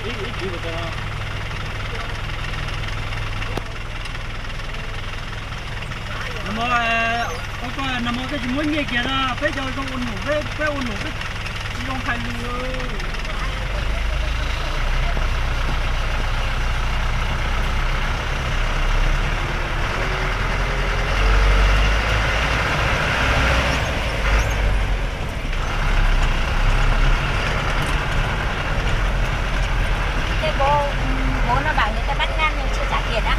ít chữ của tôi. Nằm cái gì muốn nghe kia ra, phải cho con ôn nụ, phải ôn nụ cái không phải luôn. Bố nó bảo người ta bắt ngang nhưng chưa trả tiền á.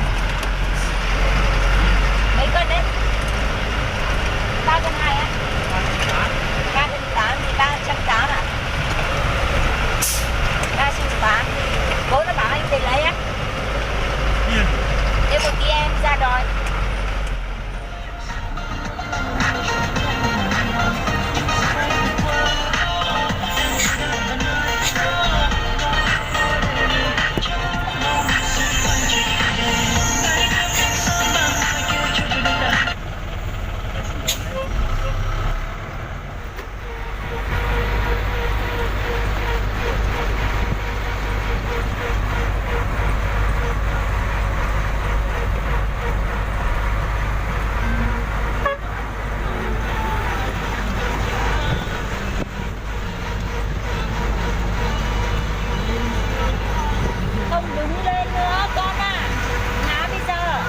Mấy cân đấy? 3 cân 2 á? 3 cân 8 thì 380 à? 380. Bố nó bảo anh về lấy á. Thế một tí em ra đòi. Không đứng lên nữa con à. Ngã bây giờ.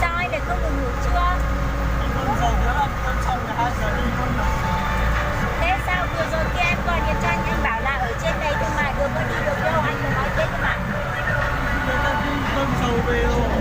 Sao anh để không được ngủ chưa? Thế sao vừa rồi khi em gọi điện cho anh bảo là ở trên này thương mại đường có đi được đâu, anh có nói thế cơ mà. Người ta đi cơm dầu về rồi.